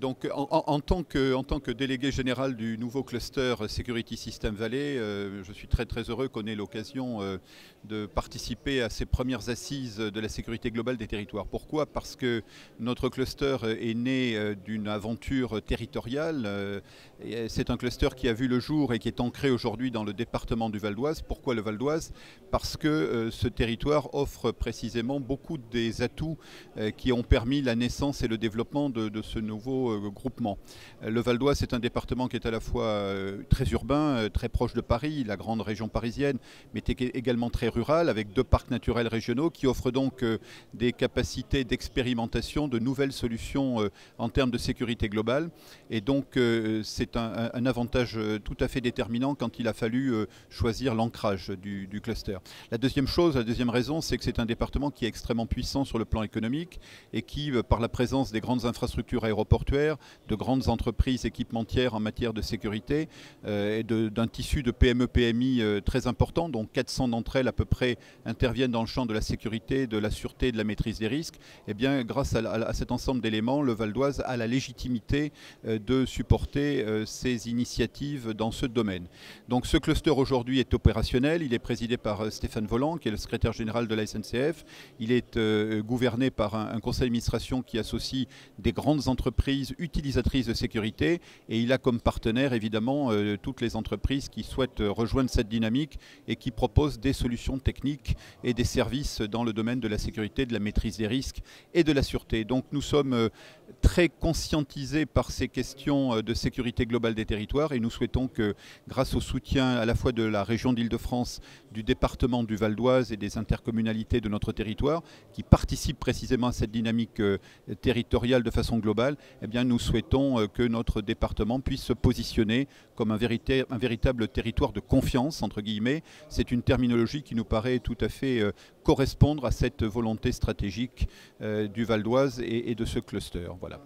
Donc, en tant que délégué général du nouveau cluster Security System Valley, je suis très heureux qu'on ait l'occasion de participer à ces premières assises de la sécurité globale des territoires. Pourquoi? Parce que notre cluster est né d'une aventure territoriale. C'est un cluster qui a vu le jour et qui est ancré aujourd'hui dans le département du Val d'Oise. Pourquoi le Val d'Oise? Parce que ce territoire offre précisément beaucoup des atouts qui ont permis la naissance et le développement de ce nouveau groupement. Le Val d'Oise est un département qui est à la fois très urbain, très proche de Paris, la grande région parisienne, mais également très rural, avec 2 parcs naturels régionaux qui offrent donc des capacités d'expérimentation, de nouvelles solutions en termes de sécurité globale. Et donc c'est un avantage tout à fait déterminant quand il a fallu choisir l'ancrage du cluster. La deuxième raison, c'est que c'est un département qui est extrêmement puissant sur le plan économique et qui, par la présence des grandes infrastructures aéroportuaires, de grandes entreprises équipementières en matière de sécurité et d'un tissu de PME-PMI très important, dont 400 d'entre elles à peu près interviennent dans le champ de la sécurité, de la sûreté et de la maîtrise des risques. Eh bien, grâce à cet ensemble d'éléments, le Val d'Oise a la légitimité de supporter ces initiatives dans ce domaine. Donc ce cluster aujourd'hui est opérationnel, il est présidé par Stéphane Voland, qui est le secrétaire général de la SNCF. Il est gouverné par un conseil d'administration qui associe des grandes entreprises utilisatrices de sécurité, et il a comme partenaire évidemment toutes les entreprises qui souhaitent rejoindre cette dynamique et qui proposent des solutions techniques et des services dans le domaine de la sécurité, de la maîtrise des risques et de la sûreté. Donc nous sommes très conscientisés par ces questions de sécurité globale des territoires, et nous souhaitons que, grâce au soutien à la fois de la région d'Île-de-France, du département du Val d'Oise et des intercommunalités de notre territoire, qui participent précisément à cette dynamique territoriale de façon globale, eh bien nous souhaitons que notre département puisse se positionner comme un véritable territoire de confiance, entre guillemets. C'est une terminologie qui nous paraît tout à fait correspondre à cette volonté stratégique du Val d'Oise et de ce cluster. Voilà.